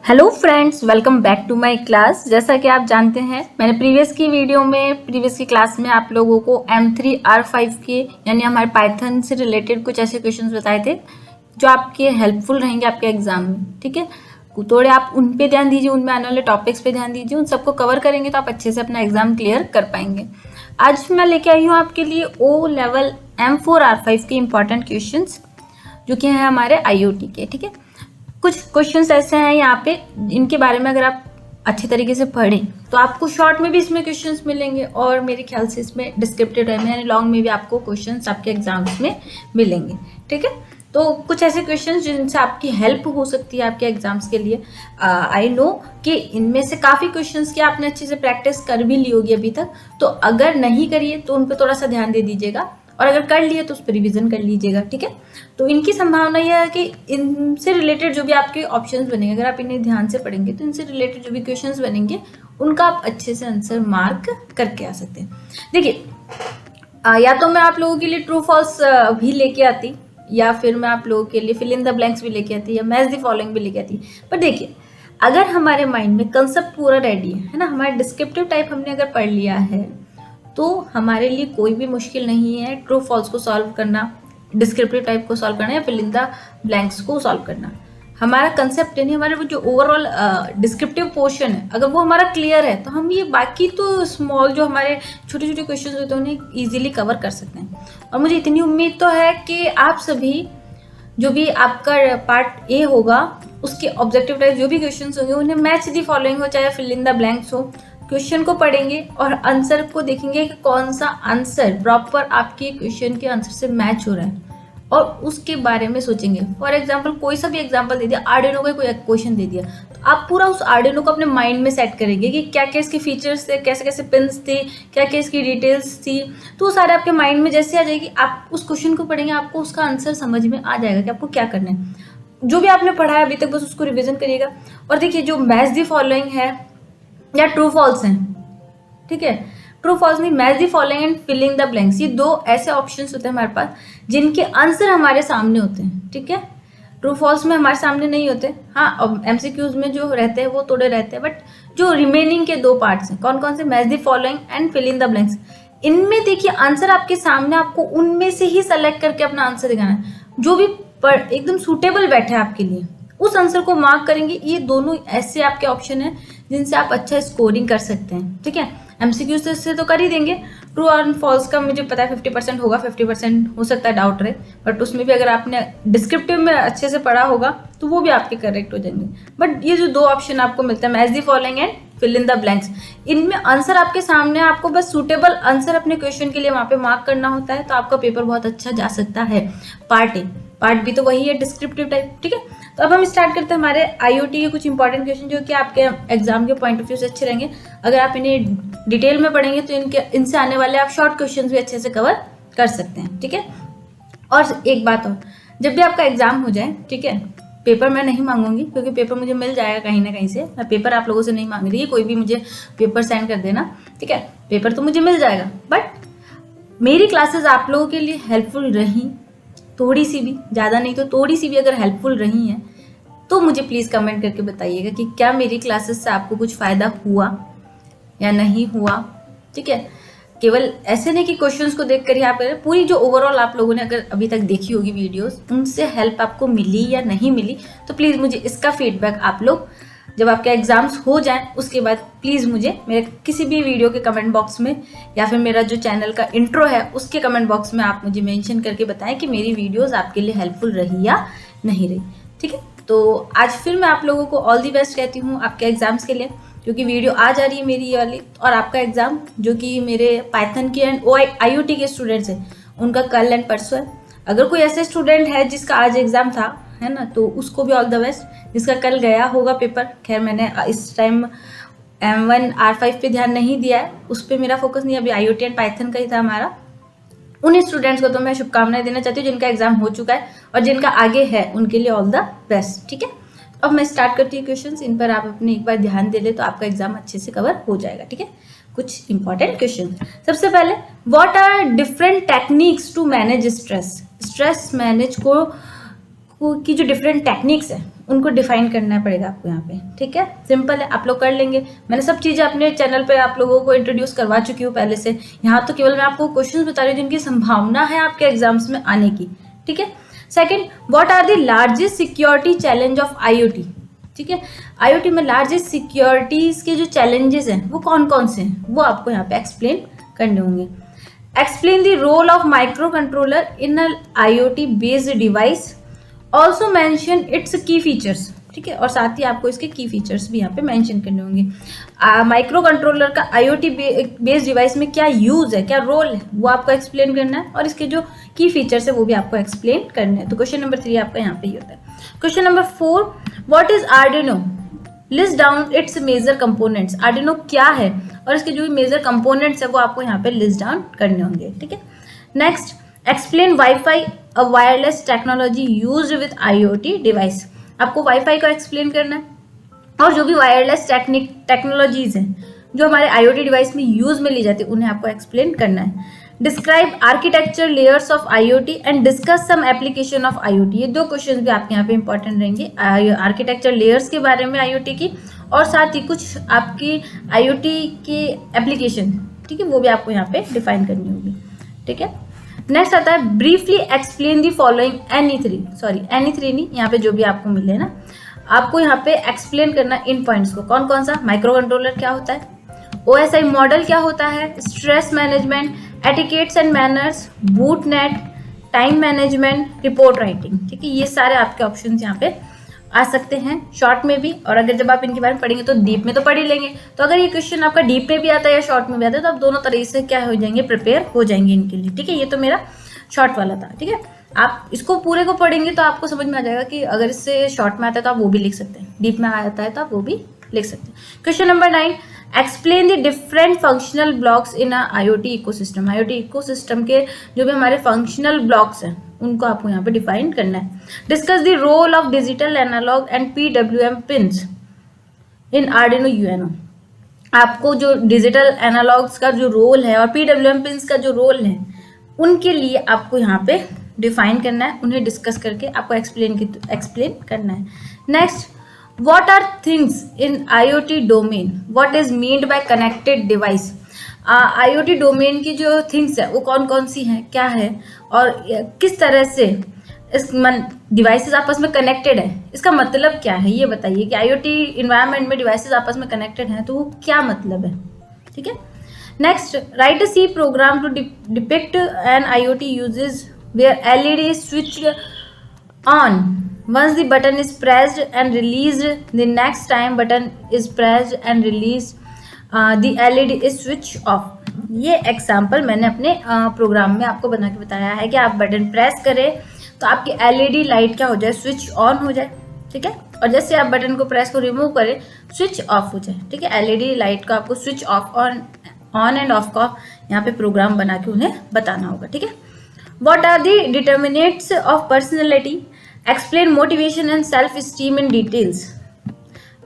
Hello friends, welcome back to my class. जैसा कि आप जानते हैं, मैंने प्रीवियस की क्लास में आप लोगों को M3 R5 के यानी हमारे पाइथन से रिलेटेड कुछ ऐसे क्वेश्चंस बताए थे जो आपके हेल्पफुल रहेंगे आपके एग्जाम में। ठीक है, थोड़े आप उन पे ध्यान दीजिए, उनमें आने वाले टॉपिक्स पे ध्यान दीजिए। उन सबको कवर करेंगे तो आप अच्छे से अपना एग्जाम क्लियर कर पाएंगे। आज मैं लेके आई हूँ आपके लिए O लेवल M4 R5 के इम्पॉर्टेंट क्वेश्चन जो कि हैं हमारे IoT के। ठीक है, कुछ क्वेश्चंस ऐसे हैं यहाँ पे इनके बारे में अगर आप अच्छे तरीके से पढ़ें तो आपको शॉर्ट में भी इसमें क्वेश्चंस मिलेंगे और मेरे ख्याल से इसमें डिस्क्रिप्टिव टाइम यानी लॉन्ग में भी आपको क्वेश्चंस आपके एग्जाम्स में मिलेंगे। ठीक है, तो कुछ ऐसे क्वेश्चंस जिनसे आपकी हेल्प हो सकती है आपके एग्जाम्स के लिए। आई नो कि इनमें से काफ़ी क्वेश्चंस की आपने अच्छे से प्रैक्टिस कर भी ली होगी अभी तक, तो अगर नहीं करिए तो उन पर थोड़ा सा ध्यान दे दीजिएगा और अगर कर लिए तो उस पर रिविजन कर लीजिएगा। ठीक है, तो इनकी संभावना यह है कि इनसे रिलेटेड जो भी आपके ऑप्शंस बनेंगे, अगर आप इन्हें ध्यान से पढ़ेंगे तो इनसे रिलेटेड जो भी क्वेश्चंस बनेंगे उनका आप अच्छे से आंसर मार्क करके आ सकते हैं। देखिए, या तो मैं आप लोगों के लिए ट्रू फॉल्स भी लेके आती, या फिर मैं आप लोगों के लिए फिल इन द ब्लैंक्स भी लेके आती, या मैच द फॉलोइंग भी लेके आती। पर देखिए, अगर हमारे माइंड में कंसेप्ट पूरा रेडी है ना, हमारा डिस्क्रिप्टिव टाइप हमने अगर पढ़ लिया है तो हमारे लिए कोई भी मुश्किल नहीं है ट्रू फॉल्स को सॉल्व करना, डिस्क्रिप्टिव टाइप को सॉल्व करना या फिल इन द ब्लैंक्स को सॉल्व करना। हमारा कंसेप्ट यानी हमारे वो जो ओवरऑल डिस्क्रिप्टिव पोर्शन है, अगर वो हमारा क्लियर है तो हम ये बाकी तो स्मॉल जो हमारे छोटे छोटे क्वेश्चन होते हैं उन्हें ईजिली कवर कर सकते हैं। और मुझे इतनी उम्मीद तो है कि आप सभी जो भी आपका पार्ट ए होगा उसके ऑब्जेक्टिव टाइप जो भी क्वेश्चन होंगे उन्हें मैच दी फॉलोइंग हो चाहे फिल इन द ब्लैंक्स हो, क्वेश्चन को पढ़ेंगे और आंसर को देखेंगे कि कौन सा आंसर प्रॉपर आपके क्वेश्चन के आंसर से मैच हो रहा है और उसके बारे में सोचेंगे। फॉर एग्जांपल कोई सा भी एग्जांपल दे दिया, आर्डिनो का कोई क्वेश्चन दे दिया, तो आप पूरा उस आर्डिनो को अपने माइंड में सेट करेंगे कि क्या क्या इसके फीचर्स थे, कैसे कैसे पिन्स थे, क्या क्या इसकी डिटेल्स थी। तो वो सारे आपके माइंड में जैसे आ जाएगी, आप उस क्वेश्चन को पढ़ेंगे आपको उसका आंसर समझ में आ जाएगा कि आपको क्या करना है। जो भी आपने पढ़ा है अभी तक बस उसको रिविजन करिएगा। और देखिए, जो मैच दी फॉलोइंग है या ट्रू फॉल्स हैं, ठीक है, ट्रू फॉल्स नहीं, match the following and filling the blanks, ये दो ऐसे ऑप्शंस होते हैं हमारे पास जिनके आंसर हमारे सामने होते हैं। ठीक है, ट्रू फॉल्स में हमारे सामने नहीं होते, हाँ MCQs में जो रहते हैं वो थोड़े रहते हैं, बट जो रिमेनिंग के दो पार्ट्स हैं कौन कौन से, match the following and fill in the blanks, इनमें देखिए आंसर आपके सामने, आपको उनमें से ही सेलेक्ट करके अपना आंसर दिखाना है जो भी एकदम सूटेबल बैठे आपके लिए, उस आंसर को मार्क करेंगे। ये दोनों ऐसे आपके ऑप्शन हैं जिनसे आप अच्छा स्कोरिंग कर सकते हैं। ठीक है, MCQ से तो कर ही देंगे, ट्रू और फॉल्स का मुझे पता है 50% होगा, 50% हो सकता है डाउट रहे, बट उसमें भी अगर आपने डिस्क्रिप्टिव में अच्छे से पढ़ा होगा तो वो भी आपके करेक्ट हो जाएंगे। बट ये जो दो ऑप्शन आपको मिलता है, match the following and fill in the blanks, इनमें आंसर आपके सामने, आपको बस सूटेबल आंसर अपने क्वेश्चन के लिए वहाँ पे मार्क करना होता है, तो आपका पेपर बहुत अच्छा जा सकता है। पार्ट ए, पार्ट बी तो वही है डिस्क्रिप्टिव टाइप। ठीक है, तो अब हम स्टार्ट करते हैं हमारे IoT के कुछ इंपॉर्टेंट क्वेश्चन जो कि आपके एग्जाम के पॉइंट ऑफ व्यू से अच्छे रहेंगे। अगर आप इन्हें डिटेल में पढ़ेंगे तो इनसे आने वाले आप शॉर्ट क्वेश्चन भी अच्छे से कवर कर सकते हैं। ठीक है, और एक बात और, जब भी आपका एग्जाम हो जाए, ठीक है, पेपर मैं नहीं मांगूंगी क्योंकि पेपर मुझे मिल जाएगा कहीं ना कहीं से, मैं पेपर आप लोगों से नहीं मांग रही, कोई भी मुझे पेपर सेंड कर देना। ठीक है, पेपर तो मुझे मिल जाएगा, बट मेरी क्लासेस आप लोगों के लिए हेल्पफुल रही, थोड़ी सी भी, ज़्यादा नहीं तो थोड़ी सी भी अगर हेल्पफुल रही हैं तो मुझे प्लीज़ कमेंट करके बताइएगा कि क्या मेरी क्लासेस से आपको कुछ फ़ायदा हुआ या नहीं हुआ। ठीक है, केवल ऐसे नहीं कि क्वेश्चंस को देख कर ही आप करें, पूरी जो ओवरऑल आप लोगों ने अगर अभी तक देखी होगी वीडियोस, उनसे हेल्प आपको मिली या नहीं मिली, तो प्लीज़ मुझे इसका फीडबैक आप लोग जब आपके एग्जाम्स हो जाएं उसके बाद प्लीज़ मुझे मेरे किसी भी वीडियो के कमेंट बॉक्स में या फिर मेरा जो चैनल का इंट्रो है उसके कमेंट बॉक्स में आप मुझे मेंशन करके बताएं कि मेरी वीडियोस आपके लिए हेल्पफुल रही या नहीं रही। ठीक है, तो आज फिर मैं आप लोगों को ऑल दी बेस्ट कहती हूँ आपके एग्जाम्स के लिए, क्योंकि वीडियो आज आ रही है मेरी ये वाली, और आपका एग्ज़ाम जो कि मेरे पाइथन के एंड IoT के स्टूडेंट्स हैं उनका कल एंड परसों है। अगर कोई ऐसे स्टूडेंट है जिसका आज एग्ज़ाम था, है ना, तो उसको भी ऑल द बेस्ट, जिसका कल गया होगा पेपर। खैर मैंने इस टाइम M1 R5 पे ध्यान नहीं दिया है, उस पर मेरा फोकस नहीं, अभी IoT एंड पाइथन का ही था हमारा। उन स्टूडेंट्स को तो मैं शुभकामनाएं देना चाहती हूँ जिनका एग्जाम हो चुका है, और जिनका आगे है उनके लिए ऑल द बेस्ट। ठीक है, अब मैं स्टार्ट करती हूँ क्वेश्चंस, इन पर आप अपने एक बार ध्यान दे ले तो आपका एग्जाम अच्छे से कवर हो जाएगा। ठीक है, कुछ इंपॉर्टेंट क्वेश्चन। सबसे पहले, what are different techniques to manage stress, stress manage को की जो डिफरेंट टेक्निक्स है उनको डिफाइन करना पड़ेगा आपको यहाँ पे, ठीक है। सिंपल है, आप लोग कर लेंगे। मैंने सब चीज़ें अपने चैनल पे आप लोगों को इंट्रोड्यूस करवा चुकी हूँ पहले से। यहाँ तो केवल मैं आपको क्वेश्चंस बता रही हूँ जिनकी संभावना है आपके एग्जाम्स में आने की, ठीक है। Second, what are the largest security challenge of IoT, ठीक है। IoT में लार्जेस्ट सिक्योरिटीज के जो चैलेंजेस हैं वो कौन कौन से हैं, वो आपको यहाँ पे एक्सप्लेन करने होंगे। Explain the role of microcontroller in a IoT based device, also mention its key features, ठीक है। और साथ ही आपको इसके की फीचर्स भी यहाँ पे मेंशन करने होंगे। माइक्रो कंट्रोलर का IoT बेस्ड डिवाइस में क्या यूज है, क्या रोल है, वो आपको एक्सप्लेन करना है, और इसके जो की फीचर्स है वो भी आपको एक्सप्लेन करना है। तो क्वेश्चन नंबर 3 आपका यहाँ पे ही होता है। Question number 4, what is Arduino, list down its major components. Arduino क्या है और इसके जो भी मेजर कंपोनेंट्स है वो आपको यहाँ पे लिस्ट डाउन करने होंगे, ठीक है। Next, explain wifi a wireless technology used with IoT device. आपको वाईफाई को एक्सप्लेन करना है और जो भी वायरलेस टेक्नोलॉजीज हैं जो हमारे IoT डिवाइस में यूज में ली जाती है उन्हें आपको एक्सप्लेन करना है। Describe architecture layers of IoT and discuss some application of IoT। ये 2 क्वेश्चन भी आपके यहाँ पे इंपॉर्टेंट रहेंगे, आर्किटेक्चर लेयर्स के बारे में IoT की, और साथ ही कुछ आपकी IoT की एप्लीकेशन, ठीक है, वो भी आपको यहाँ पे डिफाइन करनी होगी, ठीक है। नेक्स्ट आता है briefly explain the following any three नहीं, यहाँ पे जो भी आपको मिले ना, आपको यहाँ पे एक्सप्लेन करना इन पॉइंट्स को। कौन कौन सा, माइक्रो कंट्रोलर क्या होता है, OSI मॉडल क्या होता है, stress management, etiquettes and manners, boot net, time management, report writing, ठीक है। ये सारे आपके ऑप्शन यहाँ पे आ सकते हैं शॉर्ट में भी, और अगर जब आप इनके बारे में पढ़ेंगे तो डीप में तो पढ़ ही लेंगे। तो अगर ये क्वेश्चन आपका डीप में भी आता है या शॉर्ट में भी आता है तो आप दोनों तरीके से क्या हो जाएंगे, प्रिपेयर हो जाएंगे इनके लिए, ठीक है। ये तो मेरा शॉर्ट वाला था, ठीक है। आप इसको पूरे को पढ़ेंगे तो आपको समझ में आ जाएगा कि अगर इससे शॉर्ट में आता है तो आप वो भी लिख सकते हैं, डीप में आता है तो आप वो भी लिख सकते हैं। Question number 9, explain the different functional blocks in IoT ecosystem. IoT ecosystem के जो भी हमारे फंक्शनल ब्लॉक्स हैं उनको आपको यहाँ पे डिफाइन करना है। Discuss the role of digital analog and PWM pins in Arduino UNO। आपको जो डिजिटल एनालॉग्स का जो रोल है और PWM पिन्स का जो रोल है उनके लिए आपको यहाँ पे डिफाइन करना है, उन्हें डिस्कस करके आपको एक्सप्लेन करना है। Next, what are things in IoT domain, what is meant by connected device. IoT domain की जो थिंग्स है वो कौन कौन सी हैं, क्या है, और किस तरह से इस डिवाइसेस आपस में कनेक्टेड है, इसका मतलब क्या है, ये बताइए कि IoT इन्वायरमेंट में डिवाइसेस आपस में कनेक्टेड हैं तो वो क्या मतलब है, ठीक है। Next, write a C program to depict an IoT uses where LED is switched on once the button is pressed and released, the next time button is pressed and released, the LED is switched off। ये example मैंने अपने programme में आपको बना के बताया है कि आप बटन प्रेस करें तो आपकी LED लाइट क्या हो जाए, स्विच ऑन हो जाए, ठीक है। और जैसे आप बटन को प्रेस को रिमूव करें स्विच ऑफ हो जाए, ठीक है। LED लाइट को आपको switch off on end of का यहाँ पे प्रोग्राम बना के उन्हें बताना होगा, ठीक है। What are the determinants of personality, explain motivation and self esteem in details.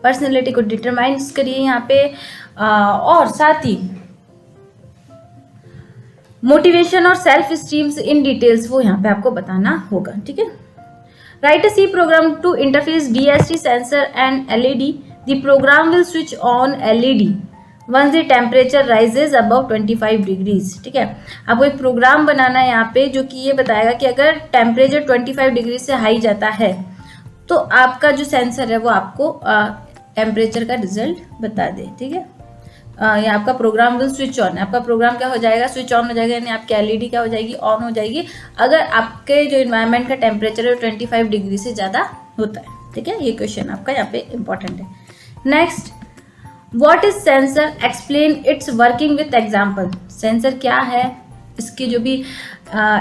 Personality को डिटरमाइन करिए यहाँ पे, और साथ ही मोटिवेशन और सेल्फ स्टीम इन डिटेल्स वो यहाँ पे आपको बताना होगा, ठीक है। Write a C program to interface DHT sensor and LED, the program will switch on LED once the temperature rises above 25 degrees, ठीक है। आपको एक प्रोग्राम बनाना है यहाँ पे जो कि ये बताएगा कि अगर टेम्परेचर 25 डिग्री से हाई जाता है तो आपका जो सेंसर है वो आपको टेम्परेचर का रिजल्ट बता दे, ठीक है। ये आपका प्रोग्राम विल स्विच ऑन, आपका प्रोग्राम क्या हो जाएगा, स्विच ऑन हो जाएगा, यानी आपकी LED क्या हो जाएगी, ऑन हो जाएगी अगर आपके जो इन्वायरमेंट का टेम्परेचर है 25 डिग्री से ज़्यादा होता है, ठीक है। ये क्वेश्चन आपका यहाँ पे इंपॉर्टेंट है। Next, what is sensor, explain it's working with example. Sensor क्या है, इसकी जो भी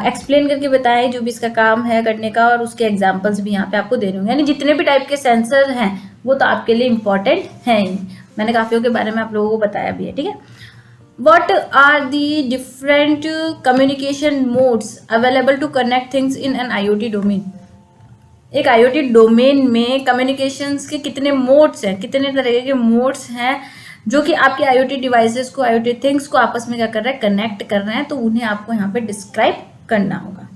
एक्सप्लेन करके बताएं जो भी इसका काम है करने का, और उसके एग्जाम्पल्स भी यहाँ पे आपको दे रहे होंगे, यानी जितने भी टाइप के सेंसर हैं वो तो आपके लिए इंपॉर्टेंट हैं। मैंने काफ़ियों के बारे में आप लोगों को बताया भी है, ठीक है। What are the different communication modes available to connect things in an IoT domain. एक IoT डोमेन में कम्युनिकेशंस के कितने मोड्स हैं, कितने तरह के मोड्स हैं जो कि आपके IoT डिवाइसेस को, IoT थिंग्स को आपस में क्या कर रहे हैं, कनेक्ट कर रहे हैं, तो उन्हें आपको यहाँ पे डिस्क्राइब करना होगा।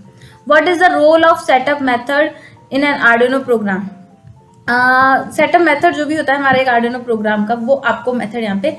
What is the role of setup method in an Arduino program. Setup method जो भी होता है हमारे एक आर्डिनो प्रोग्राम का, वो आपको मेथड यहाँ पे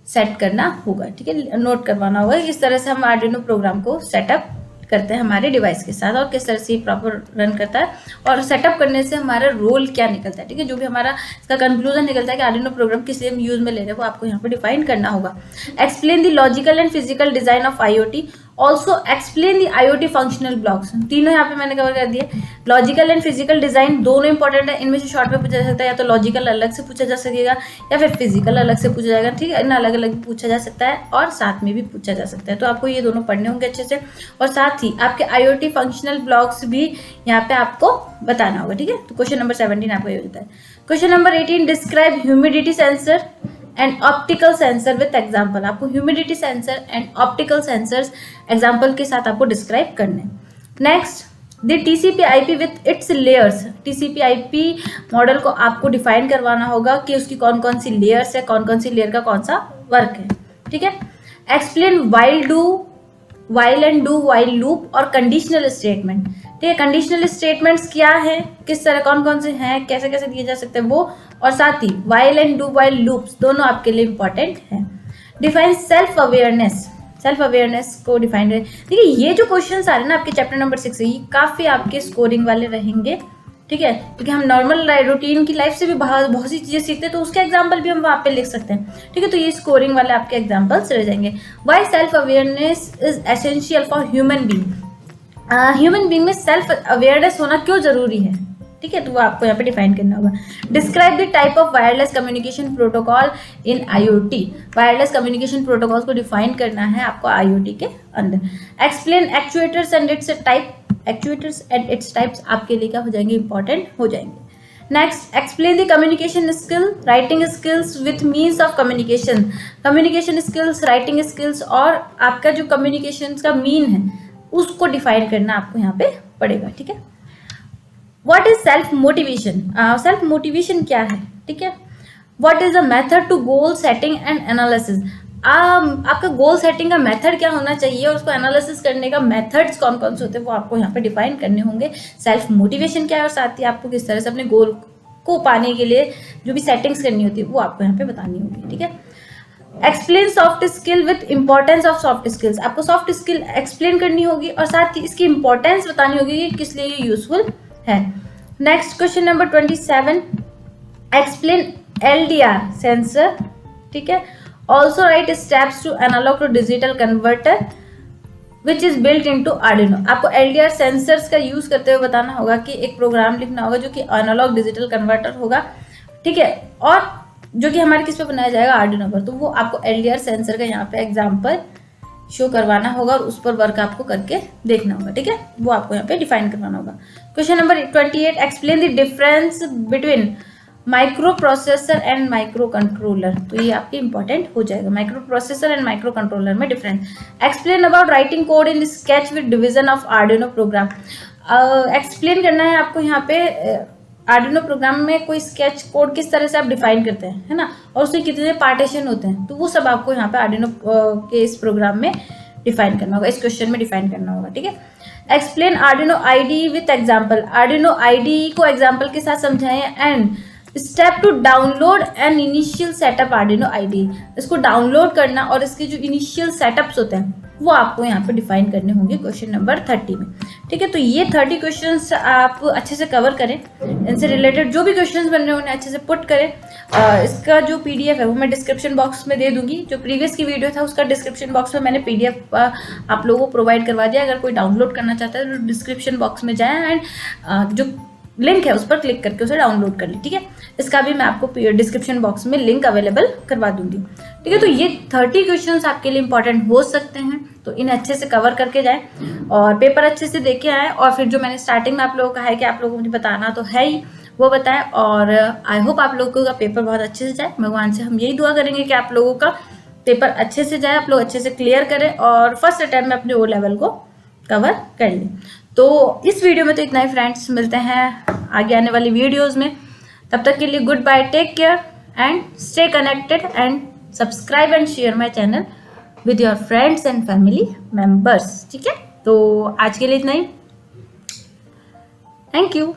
सेट करना होगा, ठीक है, नोट करवाना होगा इस तरह से हम आर्डिनो प्रोग्राम को सेटअप करते हैं हमारे डिवाइस के साथ और किस तरह से प्रॉपर रन करता है और सेटअप करने से हमारा रोल क्या निकलता है, ठीक है, जो भी हमारा इसका कंक्लूजन निकलता है कि आर्डिनो प्रोग्राम किस लिए हम यूज में ले रहे हैं वो आपको यहाँ पे डिफाइन करना होगा। Explain the logical and physical design of IoT, also explain the IoT functional blocks. तीनों यहाँ पे मैंने कवर कर दिए। लॉजिकल एंड फिजिकल डिजाइन दोनों इंपॉर्टेंट है, इनमें से शॉर्ट में पूछा जा सकता है, या तो लॉजिकल अलग से पूछा जा सकेगा या फिर फिजिकल अलग से पूछा जाएगा, ठीक है, इन अलग अलग पूछा जा सकता है और साथ में भी पूछा जा सकता है। तो आपको ये दोनों पढ़ने होंगे अच्छे से और साथ ही आपके आईओटी फंक्शनल ब्लॉक्स भी यहाँ पे आपको बताना होगा, ठीक है। तो क्वेश्चन नंबर 17 आपको ये होता है। Question number 18, describe humidity sensor and optical sensor with example. आपको humidity sensor and optical sensors example के साथ आपको डिस्क्राइब करने। Next, the TCP/IP with its layers. TCP/IP model को आपको डिफाइन करवाना होगा कि उसकी कौन कौन सी लेयर्स है, कौन कौन सी लेयर का कौन सा वर्क है, ठीक है। Explain while and do while loop और कंडीशनल स्टेटमेंट, ठीक है। कंडीशनल स्टेटमेंट्स क्या है, किस तरह कौन कौन से हैं, कैसे कैसे दिए जा सकते हैं वो, और साथ ही while and do while loops दोनों आपके लिए इंपॉर्टेंट हैं। डिफाइन सेल्फ अवेयरनेस को डिफाइन करें। देखिए ये जो क्वेश्चन आ रहे हैं ना आपके चैप्टर नंबर 6 से, ये काफ़ी आपके स्कोरिंग वाले रहेंगे, ठीक है, क्योंकि हम नॉर्मल रूटीन की लाइफ से भी बहुत सी चीज़ें सीखते हैं, तो उसके एग्जाम्पल भी हम वहाँ पे लिख सकते हैं, ठीक है। तो ये स्कोरिंग वाले आपके एग्जाम्पल्स रह जाएंगे। Why self awareness is essential for human being. Human being में सेल्फ अवेयरनेस होना क्यों जरूरी है, ठीक है, तो वो आपको यहाँ पे डिफाइन करना होगा। Describe the type of wireless communication protocol in IoT. Wireless communication protocol को डिफाइन करना है आपको आईओटी के अंदर। Explain actuators and its types आपके लिए क्या हो जाएंगे, इंपॉर्टेंट हो जाएंगे। Next, explain the communication skill, writing skills with means of communication. Communication skills, writing skills और आपका जो कम्युनिकेशन का मीन है उसको डिफाइन करना आपको यहाँ पे पड़ेगा, ठीक है। What is self motivation? Self motivation क्या है, ठीक है। What is the method to goal setting and analysis? आपका गोल सेटिंग का मेथड क्या होना चाहिए और उसको एनालिसिस करने का मेथड्स कौन कौन से होते हैं वो आपको यहाँ पे डिफाइन करने होंगे। सेल्फ मोटिवेशन क्या है और साथ ही आपको किस तरह से अपने गोल को पाने के लिए जो भी सेटिंग्स करनी होती है वो आपको यहाँ पे बतानी होगी, ठीक है। Explain soft skill with importance of soft skills. आपको सॉफ्ट स्किल एक्सप्लेन करनी होगी और साथ ही इसकी इंपॉर्टेंस बतानी होगी कि किस लिए ये यूजफुल है। Next, question number 27, explain LDR sensor, ठीक है। Also write steps to analog to digital converter which is built into Arduino. आपको LDR सेंसर्स का यूज करते हुए बताना होगा कि एक प्रोग्राम लिखना होगा जो कि एनालॉग डिजिटल कन्वर्टर होगा, ठीक है, और जो कि हमारे किस पे बनाया जाएगा, आर्डिनो पर। तो वो आपको LDR सेंसर का यहाँ पे एग्जाम्पल शो करवाना होगा और उस पर वर्क आपको करके देखना होगा, ठीक है, वो आपको यहाँ पे डिफाइन करवाना होगा। Question number 28, explain the difference between microprocessor and microcontroller. तो ये आपके इंपॉर्टेंट हो जाएगा, microprocessor and microcontroller में difference. Explain about writing code in sketch with division of Arduino program. Explain करना है आपको यहाँ पे आर्डिनो प्रोग्राम में कोई स्केच कोड किस तरह से आप डिफाइन करते हैं, है ना, और उसके कितने पार्टीशन होते हैं, तो वो सब आपको यहाँ पे आर्डिनो के इस प्रोग्राम में डिफाइन करना होगा, इस क्वेश्चन में डिफाइन करना होगा, ठीक है। Explain Arduino IDE with example. Arduino IDE को एग्जाम्पल के साथ समझाएं and step to download and initial setup Arduino IDE. इसको डाउनलोड करना और इसके जो इनिशियल सेटअप्स होते हैं वो आपको यहाँ पे डिफाइन करने होंगे क्वेश्चन नंबर 30 में, ठीक है। तो ये 30 क्वेश्चंस आप अच्छे से कवर करें, इनसे रिलेटेड जो भी क्वेश्चंस बन रहे हैं उन्हें अच्छे से पुट करें। इसका जो PDF है वो मैं डिस्क्रिप्शन बॉक्स में दे दूंगी। जो प्रीवियस की वीडियो था उसका डिस्क्रिप्शन बॉक्स में मैंने PDF आप लोगों को प्रोवाइड करवा दिया। अगर कोई डाउनलोड करना चाहता है तो डिस्क्रिप्शन बॉक्स में जाए एंड जो लिंक है उस पर क्लिक करके उसे डाउनलोड कर ली, ठीक है। इसका भी मैं आपको डिस्क्रिप्शन बॉक्स में लिंक अवेलेबल करवा दूंगी, ठीक है। तो ये 30 क्वेश्चंस आपके लिए इंपॉर्टेंट हो सकते हैं, तो इन्हें अच्छे से कवर करके जाएं और पेपर अच्छे से देके आएँ। और फिर जो मैंने स्टार्टिंग में आप लोगों को कहा है कि आप लोगों को मुझे बताना तो है ही, वो बताएं। और आई होप आप लोगों का पेपर बहुत अच्छे से जाए। भगवान से हम यही दुआ करेंगे कि आप लोगों का पेपर अच्छे से जाए, आप लोग अच्छे से क्लियर करें और फर्स्ट अटैम्प्ट में अपने O लेवल को कवर कर लें। तो इस वीडियो में तो इतना ही फ्रेंड्स, मिलते हैं आगे आने वाली वीडियोस में। तब तक के लिए good bye, take care and stay connected and subscribe and share my channel with your friends and family members, ठीक है। तो आज के लिए इतना ही, थैंक यू।